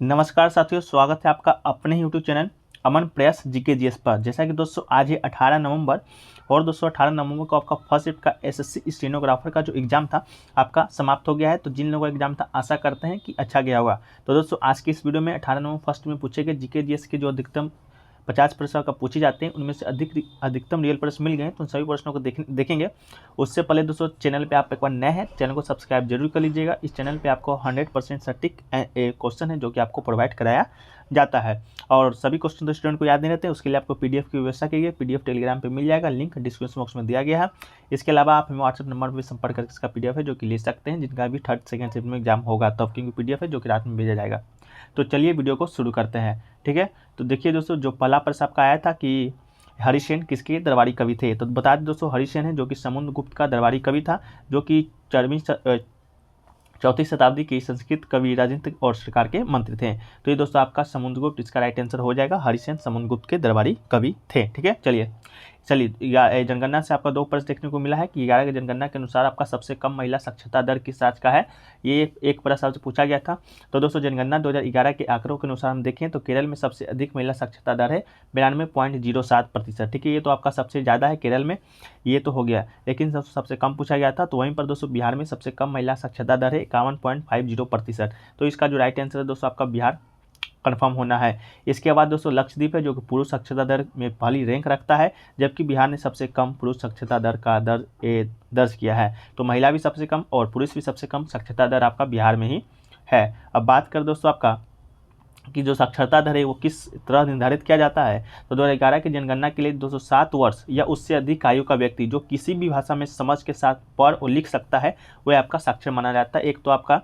नमस्कार साथियों, स्वागत है आपका अपने ही यूट्यूब चैनल अमन प्रयास जीके जीएस पर। जैसा कि दोस्तों आज है 18 नवंबर और दोस्तों 18 नवंबर को आपका फर्स्ट शिफ्ट का एसएससी स्टेनोग्राफर का जो एग्ज़ाम था आपका समाप्त हो गया है। तो जिन लोगों का एग्ज़ाम था आशा करते हैं कि अच्छा गया होगा। तो दोस्तों आज की इस वीडियो में 18 नवंबर फर्स्ट में पूछे गए जीके जीएस के जो अधिकतम 50 प्रश्न का पूछे जाते हैं, उनमें से अधिकतम रियल प्रश्न मिल गए हैं, तो उन सभी प्रश्नों को देखेंगे। उससे पहले दोस्तों चैनल पे आप एक बार नए हैं, चैनल को सब्सक्राइब जरूर कर लीजिएगा। इस चैनल पे आपको 100% सटीक क्वेश्चन है जो कि आपको प्रोवाइड कराया जाता है और सभी क्वेश्चन तो स्टूडेंट को याद नहीं रहते, उसके लिए आपको पीडीएफ की व्यवस्था की गई। पीडीएफ टेलीग्राम पे मिल जाएगा, लिंक डिस्क्रिप्शन बॉक्स में दिया गया है। इसके अलावा आप हमें व्हाट्सएप नंबर पर संपर्क करके इसका पीडीएफ है जो कि ले सकते हैं, जिनका भी थर्ड सेकंड शिफ्ट में एग्जाम होगा तब, क्योंकि पीडीएफ है जो कि रात में भेजा जाएगा। तो चलिए वीडियो को शुरू करते हैं, ठीक है। तो देखिए दोस्तों, जो पहला प्रश्न आपका आया था कि हरिसेन किसके दरबारी कवि थे, तो बता दें दोस्तों हरिसेन है जो कि समुद्रगुप्त का दरबारी कवि था, जो कि 4वीं शताब्दी के संस्कृत कवि, राजनीतिक और सरकार के मंत्री थे। तो ये दोस्तों आपका समुद्रगुप्त, इसका राइट आंसर हो जाएगा। हरिसेन समुद्रगुप्त के दरबारी कवि थे, ठीक है। चलिए जनगणना से आपका 2 प्रश्न देखने को मिला है कि 11 की जनगणना के अनुसार आपका सबसे कम महिला साक्षरता दर किस राज्य का है, ये एक प्रश्न आपसे पूछा गया था। तो दोस्तों जनगणना 2011 के आंकड़ों के अनुसार हम देखें तो केरल में सबसे अधिक महिला साक्षरता दर है 92.07%, ठीक है। ये तो आपका सबसे ज़्यादा है केरल में, ये तो हो गया। लेकिन सबसे कम पूछा गया था, तो वहीं पर दोस्तों बिहार में सबसे कम महिला साक्षरता दर है 51.50%। तो इसका जो राइट आंसर है दोस्तों आपका बिहार कंफर्म होना है। इसके बाद दोस्तों लक्षद्वीप है जो कि पुरुष साक्षरता दर में पहली रैंक रखता है, जबकि बिहार ने सबसे कम पुरुष साक्षरता दर का दर्ज किया है। तो महिला भी सबसे कम और पुरुष भी सबसे कम साक्षरता दर आपका बिहार में ही है। अब बात कर दोस्तों आपका कि जो साक्षरता दर है वो किस तरह निर्धारित किया जाता है, तो 2011 की जनगणना के लिए 207 वर्ष या उससे अधिक आयु का व्यक्ति जो किसी भी भाषा में समझ के साथ पढ़ और लिख सकता है वह आपका साक्षर माना जाता है। एक तो आपका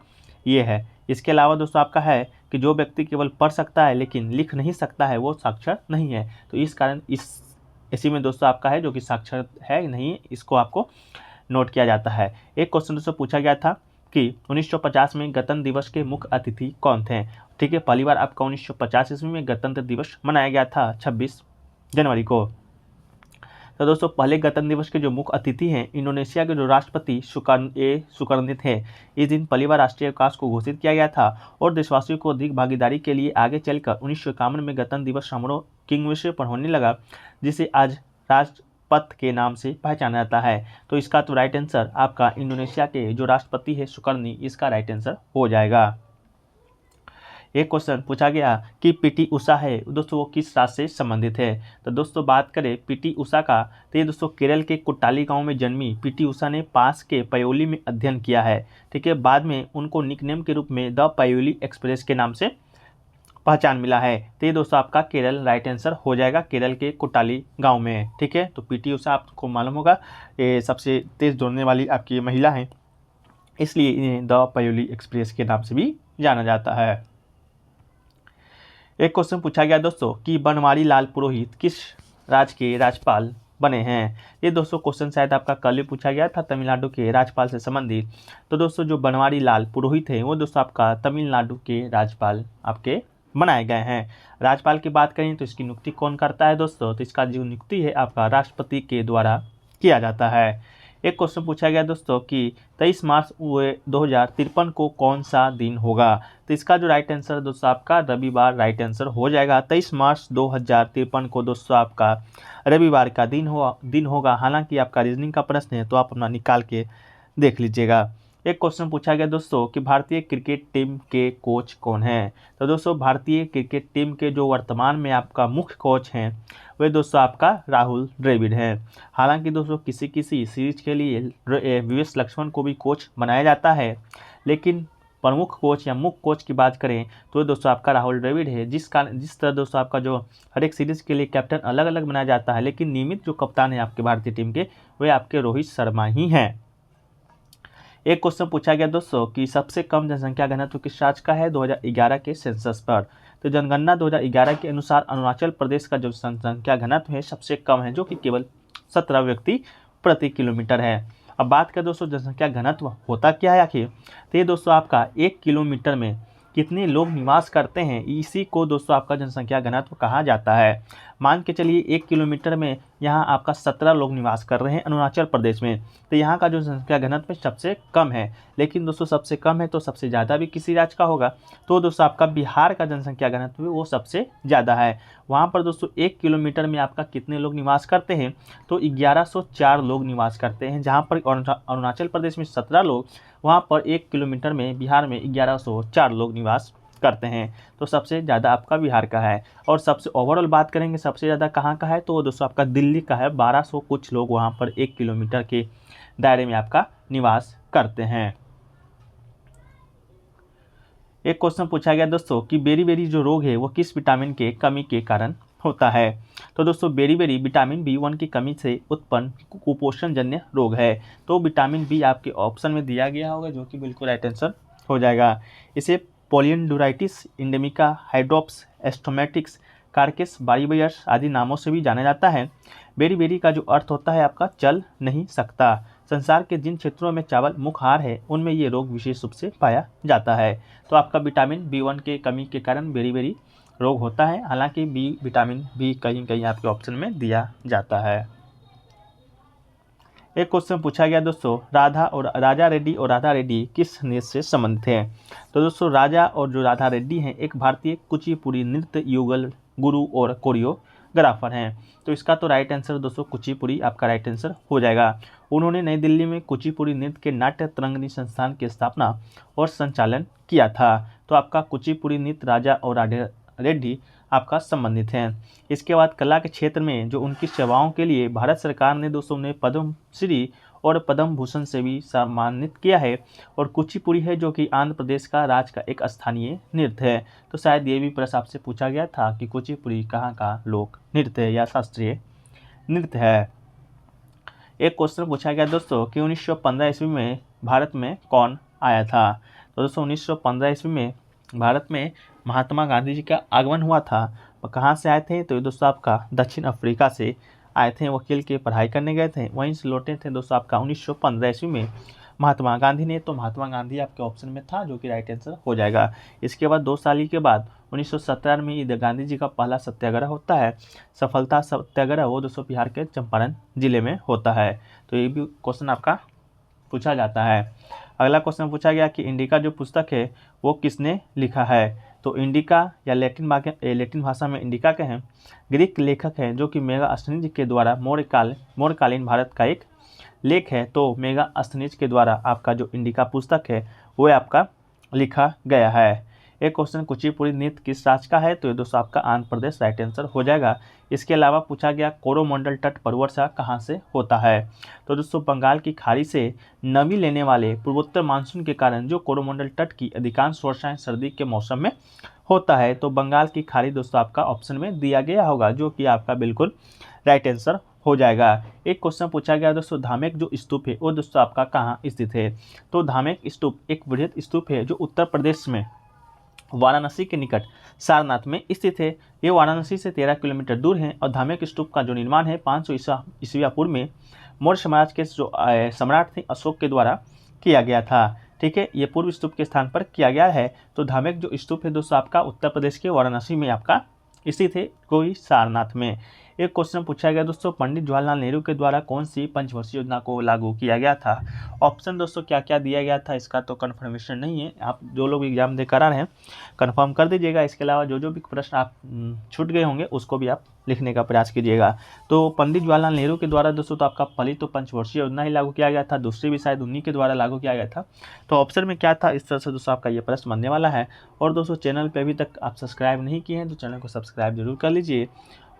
ये है। इसके अलावा दोस्तों आपका है कि जो व्यक्ति केवल पढ़ सकता है लेकिन लिख नहीं सकता है वो साक्षर नहीं है। तो इस कारण इसी में दोस्तों आपका है जो कि साक्षर है नहीं, इसको आपको नोट किया जाता है। एक क्वेश्चन दोस्तों पूछा गया था कि 1950 में गणतंत्र दिवस के मुख्य अतिथि कौन थे, ठीक है। पहली बार आपका 1950 ईस्वी में गणतंत्र दिवस मनाया गया था 26 जनवरी को। तो दोस्तों पहले गणतंत्र दिवस के जो मुख्य अतिथि हैं इंडोनेशिया के जो राष्ट्रपति सुकर्णित थे। इस दिन पहली बार राष्ट्रीय अवकाश को घोषित किया गया था और देशवासियों को अधिक भागीदारी के लिए आगे चलकर 1951 में गणतंत्र दिवस समारोह किंगफिशर पर होने लगा, जिसे आज राष्ट्रपति के नाम से पहचाना जाता है। तो इसका तो राइट आंसर आपका इंडोनेशिया के जो राष्ट्रपति है सुकर्णी, इसका राइट आंसर हो जाएगा। एक क्वेश्चन पूछा गया कि पीटी उषा है दोस्तों वो किस राज्य से संबंधित है, तो दोस्तों बात करें पीटी उषा का, तो ये दोस्तों केरल के कुट्टाली गांव में जन्मी पीटी उषा ने पास के पयोली में अध्ययन किया है, ठीक है। बाद में उनको निकनेम के रूप में द पयोली एक्सप्रेस के नाम से पहचान मिला है। तो ये दोस्तों आपका केरल राइट आंसर हो जाएगा, केरल के कुट्टाली गाँव में, ठीक है। तो पीटी उषा आपको मालूम होगा ये सबसे तेज दौड़ने वाली आपकी महिला है, इसलिए इन्हें द पयोली एक्सप्रेस के नाम से भी जाना जाता है। एक क्वेश्चन पूछा गया दोस्तों कि बनवारी लाल पुरोहित किस राज्य के राज्यपाल बने हैं। ये दोस्तों क्वेश्चन शायद आपका कल ही पूछा गया था, तमिलनाडु के राज्यपाल से संबंधित। तो दोस्तों जो बनवारी लाल पुरोहित है वो दोस्तों आपका तमिलनाडु के राज्यपाल आपके बनाए गए हैं। राज्यपाल की बात करें तो इसकी नियुक्ति कौन करता है दोस्तों, तो इसका जो नियुक्ति है आपका राष्ट्रपति के द्वारा किया जाता है। एक क्वेश्चन पूछा गया दोस्तों कि 23 मार्च 2053 को कौन सा दिन होगा, तो इसका जो राइट आंसर दोस्तों आपका रविवार राइट आंसर हो जाएगा। 23 मार्च 2053 को दोस्तों आपका रविवार का दिन होगा। हालांकि आपका रीजनिंग का प्रश्न है तो आप अपना निकाल के देख लीजिएगा। एक क्वेश्चन पूछा गया दोस्तों कि भारतीय क्रिकेट टीम के कोच कौन हैं, तो दोस्तों भारतीय क्रिकेट टीम के जो वर्तमान में आपका मुख्य कोच हैं वे दोस्तों आपका राहुल द्रविड़ हैं। हालांकि दोस्तों किसी किसी सीरीज के लिए वीएस लक्ष्मण को भी कोच बनाया जाता है, लेकिन प्रमुख कोच या मुख्य कोच की बात करें तो दोस्तों आपका राहुल द्रविड़ है। जिस तरह दोस्तों आपका जो हर एक सीरीज के लिए कैप्टन अलग अलग बनाया जाता है, लेकिन नियमित जो कप्तान है आपके भारतीय टीम के वे आपके रोहित शर्मा ही हैं। एक क्वेश्चन पूछा गया दोस्तों कि सबसे कम जनसंख्या घनत्व किस राज्य का है 2011 के सेंसस पर, तो जनगणना 2011 के अनुसार अरुणाचल प्रदेश का जो जनसंख्या घनत्व है सबसे कम है, जो कि केवल 17 व्यक्ति प्रति किलोमीटर है। अब बात करें दोस्तों जनसंख्या घनत्व होता क्या है आखिर, तो ये दोस्तों आपका 1 किलोमीटर में कितने लोग निवास करते हैं, इसी को दोस्तों आपका जनसंख्या घनत्व कहा जाता है। मान के चलिए 1 किलोमीटर में यहाँ आपका 17 लोग निवास कर रहे हैं अरुणाचल प्रदेश में। तो यहाँ का जो जनसंख्या घनत्व सबसे कम है, लेकिन दोस्तों सबसे कम है तो सबसे ज़्यादा भी किसी राज्य का होगा। तो दोस्तों आपका बिहार का जनसंख्या घनत्व वो सबसे ज़्यादा है। वहाँ पर दोस्तों 1 किलोमीटर में आपका कितने लोग निवास करते हैं, तो 1104 लोग निवास करते हैं। जहाँ पर अरुणाचल प्रदेश में 17 लोग, वहाँ पर 1 किलोमीटर में बिहार में 1104 लोग निवास करते हैं। तो सबसे ज़्यादा आपका बिहार का है। और सबसे ओवरऑल बात करेंगे सबसे ज़्यादा कहाँ का है, तो दोस्तों आपका दिल्ली का है। 1200 कुछ लोग वहाँ पर 1 किलोमीटर के दायरे में आपका निवास करते हैं। एक क्वेश्चन पूछा गया दोस्तों कि बेरी जो रोग है वो किस विटामिन के कमी के कारण होता है। तो दोस्तों बेरी विटामिन B1 की कमी से उत्पन्न कुपोषण जन्य रोग है। तो विटामिन बी आपके ऑप्शन में दिया गया होगा, जो कि बिल्कुल राइट आंसर हो जाएगा। इसे पोलियंडुराइटिस इंडेमिका, हाइड्रोप्स एस्टोमेटिक्स, कार्केस बारीबयर्स आदि नामों से भी जाना जाता है। बेरी का जो अर्थ होता है आपका चल नहीं सकता। संसार के जिन क्षेत्रों में चावल मुख्य आहार है उनमें ये रोग विशेष रूप से पाया जाता है। तो आपका विटामिन B1 के कमी के कारण बेरी रोग होता है। हालांकि विटामिन बी कहीं कहीं आपके ऑप्शन में दिया जाता है। एक क्वेश्चन पूछा गया दोस्तों, राजा रेड्डी और राधा रेड्डी किस नृत्य से संबंधित हैं। तो दोस्तों राजा और जो राधा रेड्डी हैं एक भारतीय कुचिपुड़ी नृत्य युगल गुरु और कोरियोग्राफर हैं। तो इसका तो राइट आंसर दोस्तों कुचिपुड़ी आपका राइट आंसर हो जाएगा। उन्होंने नई दिल्ली में कुचिपुड़ी नृत्य के नाट्य तरंगिणी संस्थान की स्थापना और संचालन किया था। तो आपका कुचिपुड़ी नृत्य राजा और राधा रेड्डी आपका संबंधित हैं। इसके बाद कला के क्षेत्र में जो उनकी सेवाओं के लिए भारत सरकार ने दोस्तों उन्हें पद्म श्री और पद्म भूषण से भी सम्मानित किया है। और कुचिपुड़ी है जो कि आंध्र प्रदेश का राज्य का एक स्थानीय नृत्य है। तो शायद ये भी प्रश्न आपसे पूछा गया था कि कुचिपुड़ी कहाँ का लोक नृत्य है या शास्त्रीय नृत्य है। एक क्वेश्चन पूछा गया दोस्तों कि 1915 ईस्वी में भारत में कौन आया था। तो दोस्तों 1915 ईस्वी में भारत में महात्मा गांधी जी का आगमन हुआ था। वो कहाँ से आए थे, तो दोस्तों आपका दक्षिण अफ्रीका से आए थे। वकील की पढ़ाई करने गए थे, वहीं से लौटे थे दोस्तों आपका 1915 ईस्वी में महात्मा गांधी ने। तो महात्मा गांधी आपके ऑप्शन में था, जो कि राइट आंसर हो जाएगा। इसके बाद 2 साल के बाद 1917 में गांधी जी का पहला सत्याग्रह होता है। सफलता सत्याग्रह वो दोस्तों बिहार के चंपारण जिले में होता है। तो ये भी क्वेश्चन आपका पूछा जाता है। अगला क्वेश्चन पूछा गया कि इंडिका जो पुस्तक है वो किसने लिखा है। तो इंडिका या लैटिन भाषा में इंडिका के हैं, ग्रीक लेखक हैं जो कि मेगास्थनीज के द्वारा मौर्यकालीन भारत का एक लेख है। तो मेगास्थनीज के द्वारा आपका जो इंडिका पुस्तक है वो आपका लिखा गया है। एक क्वेश्चन कुचिपुड़ी नृत्य किस राज्य का है, तो ये दोस्तों आपका आंध्र प्रदेश राइट आंसर हो जाएगा। इसके अलावा पूछा गया कोरोमंडल तट पर वर्षा कहाँ से होता है। तो दोस्तों बंगाल की खाड़ी से नमी लेने वाले पूर्वोत्तर मानसून के कारण जो कोरोमंडल तट की अधिकांश वर्षाएं सर्दी के मौसम में होता है। तो बंगाल की खाड़ी दोस्तों आपका ऑप्शन में दिया गया होगा, जो कि आपका बिल्कुल राइट आंसर हो जाएगा। एक क्वेश्चन पूछा गया दोस्तों धामेक जो स्तूप है वो दोस्तों आपका कहाँ स्थित है। तो धामेक स्तूप एक बृहद स्तूप है जो उत्तर प्रदेश में वाराणसी के निकट सारनाथ में स्थित है। ये वाराणसी से 13 किलोमीटर दूर है। और धामेक स्तूप का जो निर्माण है 500 ईस्वी पूर्व में मौर्य साम्राज्य के जो सम्राट थे अशोक के द्वारा किया गया था। ठीक है, ये पूर्व स्तूप के स्थान पर किया गया है। तो धामेक जो स्तूप है दोस्तों आपका उत्तर प्रदेश के वाराणसी में आपका स्थित है, कोई सारनाथ में। एक क्वेश्चन पूछा गया दोस्तों पंडित जवाहरलाल नेहरू के द्वारा कौन सी पंचवर्षीय योजना को लागू किया गया था। ऑप्शन दोस्तों क्या क्या दिया गया था इसका तो कन्फर्मेशन नहीं है। आप जो लोग एग्जाम देकर आ रहे हैं कन्फर्म कर दीजिएगा। इसके अलावा जो भी प्रश्न आप छूट गए होंगे उसको भी आप लिखने का प्रयास कीजिएगा। तो पंडित जवाहरलाल नेहरू के द्वारा दोस्तों तो आपका पहली तो पंचवर्षीय योजना ही लागू किया गया था, दूसरी भी शायद उन्हीं के द्वारा लागू किया गया था। तो ऑप्शन में क्या था, इस तरह से दोस्तों आपका ये प्रश्न बनने वाला है। और दोस्तों चैनल पे अभी तक आप सब्सक्राइब नहीं किए हैं तो चैनल को सब्सक्राइब जरूर कर लीजिए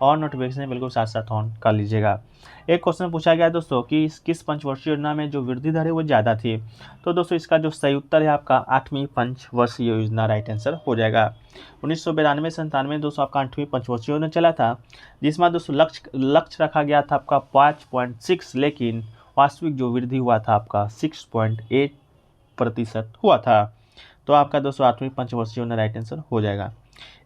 और नोटिफिकेशन बिल्कुल साथ साथ ऑन कर लीजिएगा। एक क्वेश्चन पूछा गया दोस्तों कि किस पंचवर्षीय योजना में जो वृद्धि दर है वो ज़्यादा थी। तो दोस्तों इसका जो सही उत्तर है आपका 8वीं पंचवर्षीय योजना राइट आंसर हो जाएगा। 1992-97 दोस्तों आपका 8वीं पंचवर्षीय योजना चला था, जिसमें दोस्तों लक्ष्य रखा गया था आपका 5.6, लेकिन वास्तविक जो वृद्धि हुआ था आपका 6.8% हुआ था। तो आपका दोस्तों 8वीं पंचवर्षीय योजना राइट आंसर हो जाएगा।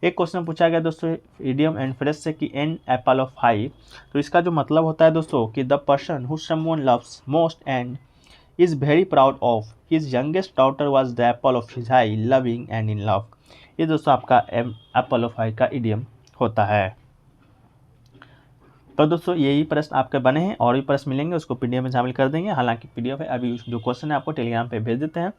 एक क्वेश्चन पूछा गया दोस्तों इडियम एंड फ्रेज से कि एन एप्पल ऑफ आई। तो इसका जो मतलब होता है दोस्तों कि the person who someone loves most and is very proud of his youngest daughter was the Apple of his I loving and in love. ये दोस्तों आपका एप्पल ऑफ आई का इडियम होता है। तो दोस्तों यही प्रश्न आपके बने हैं, और भी प्रश्न मिलेंगे उसको पीडीएफ में शामिल कर देंगे। हालांकि पीडीएफ है, अभी जो क्वेश्चन है आपको टेलीग्राम पे भेज देते हैं,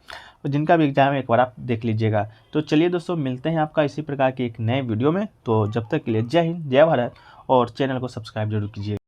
तो जिनका भी एग्जाम है एक बार आप देख लीजिएगा। तो चलिए दोस्तों, मिलते हैं आपका इसी प्रकार की एक नए वीडियो में। तो जब तक के लिए जय हिंद, जय भारत, और चैनल को सब्सक्राइब जरूर कीजिए।